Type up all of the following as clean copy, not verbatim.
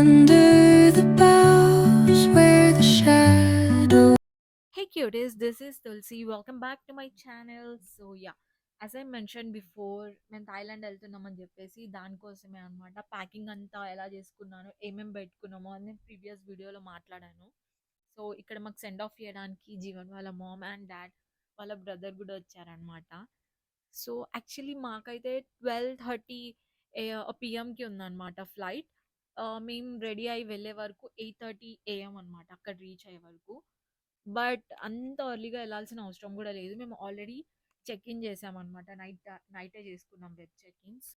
under the boughs where the shadow. Hey cuties, this is Tulsi. Welcome back to my channel. As I mentioned before, మేము Thailand వెళ్తున్నామని చెప్పేసి దానికోసమే అనమాట packing అంతా ఎలా చేసుకున్నాను, ఏమేమి పెట్టుకున్నామో అని నేను ప్రీవియస్ వీడియోలో మాట్లాడాను. సో ఇక్కడ మాకు సెండ్ ఆఫ్ చేయడానికి జీవన్ వాళ్ళ మామ్ అండ్ డాడ్ వాళ్ళ బ్రదర్ కూడా వచ్చారనమాట. సో యాక్చువల్లీ మాకైతే 12:30 పిఎంకి ఉందన్నమాట ఫ్లైట్. మేము రెడీ అయ్యి వెళ్ళే వరకు 8:30 AM అనమాట అక్కడ రీచ్ అయ్యే వరకు. బట్ అంత ఎర్లీగా వెళ్ళాల్సిన అవసరం కూడా లేదు. మేము ఆల్రెడీ చెక్ ఇన్ చేసామన్నమాట. నైటే చేసుకున్నాం web check ins.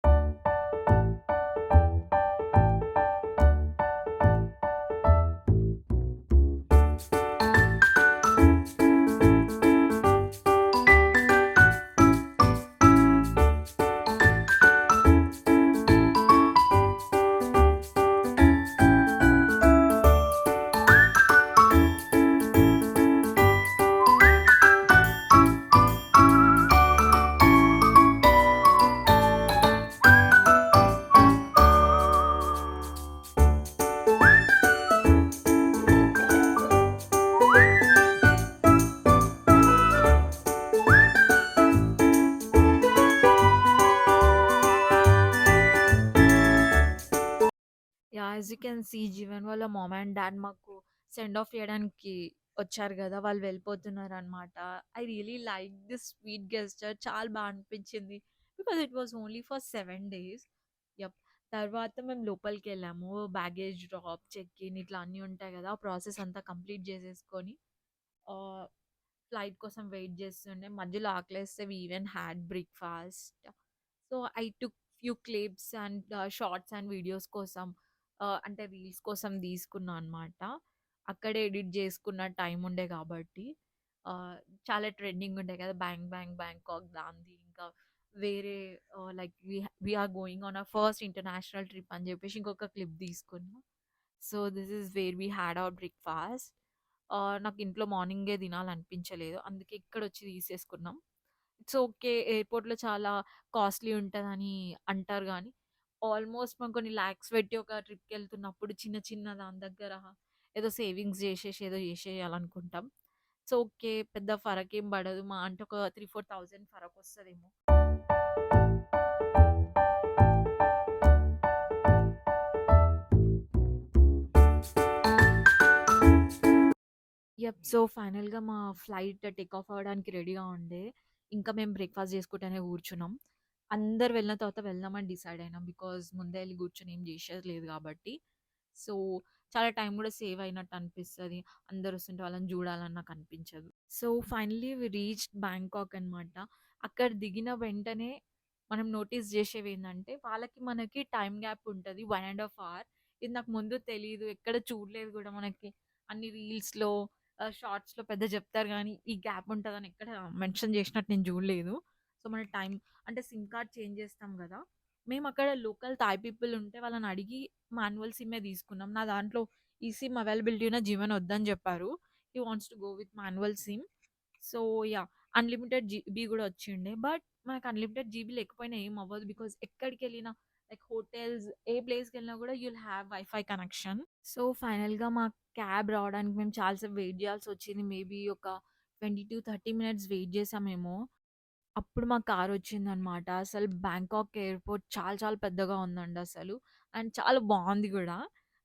As you can see Jeevan వాళ్ళ మామ్ అండ్ డాడ్ మాకు సెండ్ ఆఫ్ చేయడానికి వచ్చారు కదా, వాళ్ళు వెళ్ళిపోతున్నారు అనమాట. I really like this sweet gesture, చాలా బాగా అనిపించింది because it was only for 7 days. Yup. తర్వాత మేము లోపలికి వెళ్ళాము, బ్యాగేజ్ డ్రాప్, చెక్ ఇన్ ఇట్లా అన్నీ ఉంటాయి కదా, ప్రాసెస్ అంతా కంప్లీట్ చేసేసుకొని ఫ్లైట్ కోసం వెయిట్ చేస్తుండే. మధ్యలో ఆకలేస్తే we even had breakfast. So, I took few clips and shorts and videos కోసం, అంటే రీల్స్ కోసం తీసుకున్నా అనమాట. అక్కడే ఎడిట్ చేసుకున్న టైం ఉండే కాబట్టి. ఆహ్, చాలా ట్రెండింగ్ ఉండే కదా! బ్యాంగ్ బ్యాంగ్ బ్యాంకాక్ దాంది. ఇంకా వేరే like we are going on our first international trip అని చెప్పేసి ఇంకొక క్లిప్ తీసుకున్నా. So, this is where we had our breakfast. నాకు ఇంట్లో మార్నింగే తినాలనిపించలేదు. అందుకే ఇక్కడొచ్చి తీసేసుకున్నాం. It's okay. ఎయిర్‌పోర్ట్‌లో చాలా కాస్ట్‌లీ ఉంటదని అంటారు గానీ, ఆల్మోస్ట్ మేము కొన్ని లాక్స్ పెట్టి ఒక ట్రిప్‌కెళ్తున్నప్పుడు చిన్న చిన్న దాని దగ్గర ఏదో సేవింగ్స్ జేసేసి ఏదో జేసేయాలనుకుంటాం. It's okay. పెద్ద ఫరకేం పడదు. మహా అంటే ఒక 3, 4,000 ఫరకొస్తదేమో. సో, ఫైనల్‌గా మా ఫ్లైట్ టేక్ ఆఫ్ అవ్వడానికి రెడీగా ఉండే. ఇంకా మేము బ్రేక్‌ఫాస్ట్ చేసుకుంటూనే కూర్చున్నాం. అందరు వెళ్ళిన తర్వాత వెళ్దామని డిసైడ్ అయినాం. బికాజ్ ముందే ఎళ్లి కూర్చొని ఏం చేసేది లేదు కాబట్టి. సో, చాలా టైం కూడా సేవ్ అయినట్టు అనిపిస్తది. అందరూ వస్తుంటే వాళ్ళని చూడాలని నాకు అనిపించదు. So, finally we reached Bangkok అనమాట. అక్కడ దిగిన వెంటనే మనం నోటీస్ చేసేవేందంటే, వాళ్ళకి మనకి టైమ్ గ్యాప్ ఉంటది. 1 ½ అవర్. ఇది నాకు ముందు తెలీదు. ఎక్కడ చూడలేదు కూడా. మనకి అన్ని రీల్స్‌లో, షార్ట్స్‌లో పెద్ద చెప్తారు గానీ, ఈ గ్యాప్ ఉంటదని ఎక్కడ మెన్షన్ చేసినట్టు నేను చూడలేదు. సో, మన టైం అంటే సిమ్ కార్డ్ చేంజ్ చేస్తాం గదా! మేమక్కడ లోకల్ థాయ్ పీపుల్ ఉంటే వాళ్ళని అడిగి మాన్యువల్ సిమ్మే తీసుకున్నాం. నా దాంట్లో ఈ సిమ్ అవైలబిలిటీ ఉన్న జీవన్ వద్దని చెప్పారు. He wants to go with manual SIM. So, unlimited GB గూడా వచ్చిండే. బట్ మనకు అన్‌లిమిటెడ్ జీబీ లేకపోయినా ఏం అవ్వదు. బికాజ్ ఎక్కడికెళ్ళినా లైక్ హోటల్స్, ఏ ప్లేస్‌కెళ్ళినా గూడా you will have wifi connection. So, ఫైనల్‌గా మా క్యాబ్ రావడానికి మేము చాలా సేపు వెయిట్ జేయాల్సొచ్చింది. మేబీ ఒక 20-30 మినిట్స్ వెయిట్ చేశామేమో. అప్పుడు మా కారొచ్చిందనమాట. అసలు బ్యాంకాక్ ఎయిర్‌పోర్ట్ చాలా చాలా పెద్దగా ఉందండి అసలు. అండ్ చాలా బావుంది గూడా.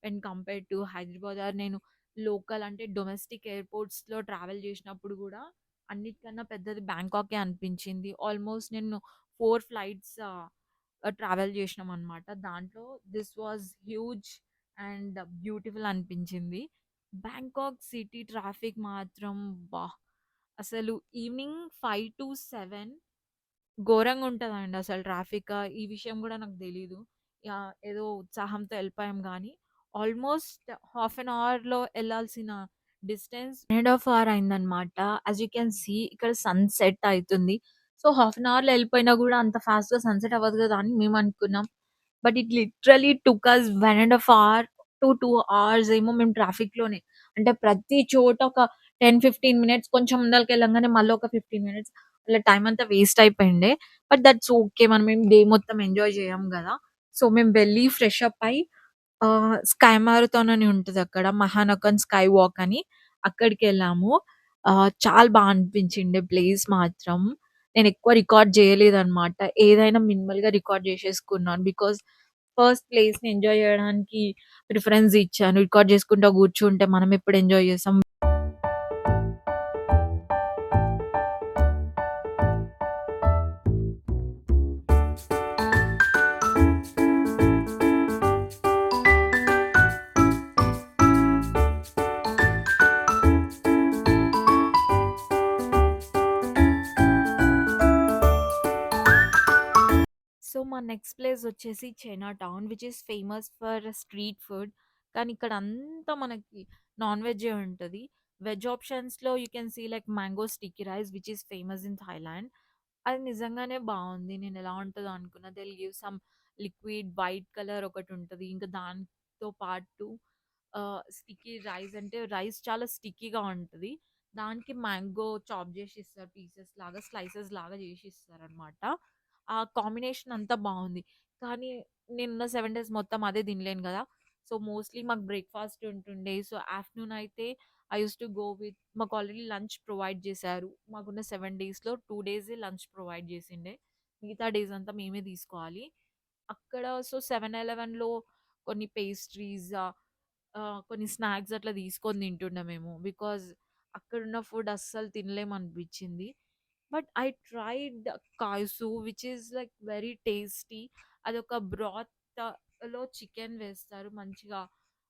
When compare to Hyderabad or నేను లోకల్ అంటే డొమెస్టిక్ ఎయిర్‌పోర్ట్స్‌లో ట్రావెల్ చేసినప్పుడు గూడా అన్నిటికన్నా పెద్దది బ్యాంకాకే అనిపించింది. ఆల్మోస్ట్ నేను 4 ఫ్లైట్స్ ట్రావెల్ చేసినామనమాట. దాంట్లో this was huge and beautiful అనిపించింది. బ్యాంకాక్ సిటీ ట్రాఫిక్ మాత్రం అబ్బా! అసలు ఈవినింగ్ 5-7 ఘోరంగుంటదండి అసలు ట్రాఫిక్. ఈ విషయం గూడా నాకు తెలీదు. ఏదో ఉత్సాహంతో ఎళ్ళిపోయాం గానీ, ఆల్మోస్ట్ హాఫ్ అన్ అవర్‌లో ఎళ్ళాల్సిన డిస్టెన్స్ 1 ½ అవర్ అయిందనమాట. యాస్ యూ కెన్ సీ ఇక్కడ సన్‌సెట్ అయితుంది. సో, హాఫ్ అన్ అవర్‌లో ఎళ్ళిపోయినా గూడా అంత ఫాస్ట్‌గా సన్‌సెట్ అవ్వదు గదా అని మేమనుకున్నాం. But it literally took us 1 ½ hour to 2 hours ఏమో మేము ట్రాఫిక్‌లోనే. అంటే ప్రతి చోట ఒక 10, 15 మినిట్స్ కొంచెం ముందలకెళ్ళంగానే మళ్ళీ ఒక 15 మినిట్స్ అలా టైమ్ అంతా వేస్ట్ అయిపోయిండే. But that's okay. మనమేం డే మొత్తం ఎంజాయ్ జేయం గదా! సో, మేము వెళ్లి ఫ్రెష్ అప్ అయ్యి స్కై మారథాన్ అని ఉంటదక్కడ. మహానకన్ స్కై వాక్ అని. అక్కడికెళ్ళాము. చాలా అనిపించిండే ప్లేస్ మాత్రం. నేనెక్కువ రికార్డ్ జేయలేదనమాట. ఏదైనా మినిమల్‌గా రికార్డ్ జేసేసుకున్నాను. బికాజ్ ఫస్ట్ ప్లేస్‌ని ఎంజాయ్ జేయడానికి ప్రిఫరెన్స్ ఇచ్చాను. రికార్డ్ జేసుకుంటా గూర్చుంటే మనం ఎప్పుడు ఎంజాయ్ జేస్తాం. సో, మా నెక్స్ట్ ప్లేస్ వచ్చేసి Chinatown which is famous for street food. కానీ ఇక్కడ అంతా మనకి నాన్ వెజ్జే ఉంటది. వెజ్ ఆప్షన్స్‌లో you can see like mango sticky rice which is famous in Thailand. అది నిజంగానే బావుంది. నేను ఎలా ఉంటదో అనుకున్నా. They will give some liquid white colour ఒకటుంటది. ఇంకా దాంతో పాటు స్టిక్కీ రైస్ అంటే రైస్ చాలా స్టిక్కీగా ఉంటది. దానికి మ్యాంగో చాప్ జేసి ఇస్తారు పీసెస్ లాగా, స్లైసెస్ లాగా జేసి ఇస్తారనమాట. ఆ కాంబినేషన్ అంతా బావుంది. కానీ నేనున్న 7 డేస్ మొత్తం అదే తినలేను గదా! సో, మోస్ట్‌లీ మాకు బ్రేక్‌ఫాస్ట్ ఉంటుండే. సో, ఆఫ్టర్‌నూన్ అయితే I used to go with మాకు ఆల్రెడీ లంచ్ ప్రొవైడ్ జేశారు. మాకున్న 7 డేస్‌లో 2 డేసే లంచ్ ప్రొవైడ్ జేసిండే. మిగతా డేస్ అంతా మేమే తీసుకోవాలి. అక్కడ సో, 7-11లో కొన్ని పేస్ట్రీస్ కొన్ని స్నాక్స్ అట్లా తీసుకొని తింటుండే మేము. బికాజ్ అక్కడున్న ఫుడ్ అస్సలు తినలేమనిపించింది. But I tried khao soi which is like very tasty. అదొక బ్రాత్‌లో చికెన్ వేస్తారు. మంచిగా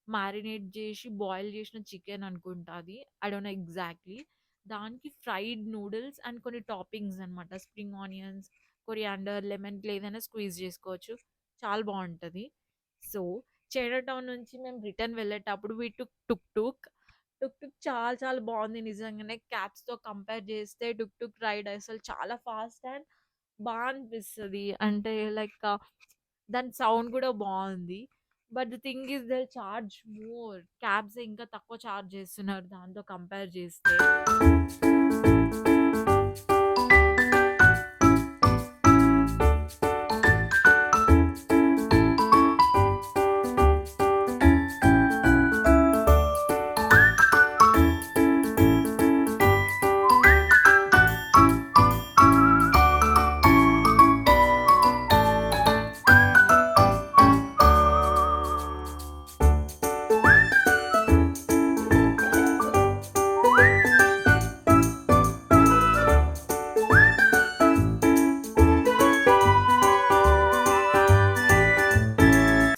మారినేట్ జేసి బాయిల్ చేసిన చికెన్ అనుకుంటా అది. I don't know exactly. దానికి ఫ్రైడ్ నూడిల్స్ అండ్ కొన్ని టాపింగ్స్ అన్నమాట. స్ప్రింగ్ ఆనియన్స్, కొరియాండర్, లెమన్ ఏదైనా స్క్వీజ్ చేసుకోవచ్చు. చాలా బావుంటది. సో, చైనా టౌన్ నుంచి మేము రిటర్న్ వెళ్ళేటప్పుడు వి టుక్ టుక్. టుక్ టుక్ చాలా చాలా బావుంది నిజంగానే. క్యాబ్స్‌తో కంపేర్ చేస్తే టుక్ టుక్ రైడ్ అసలు చాలా ఫాస్ట్ అండ్ అనిపిస్తది. అంటే లైక్ దాని సౌండ్ గూడా బావుంది. But the thing is they charge more. Cabs ఇంకా తక్కువ చార్జ్ చేస్తున్నారు దాంతో కంపేర్ చేస్తే.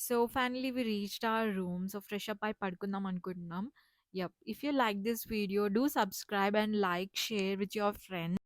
So finally we reached our room. So fresh up అయి పడుకుందాం అనుకుంటున్నాం. యప్. If you like this video do subscribe and like, share with your friends.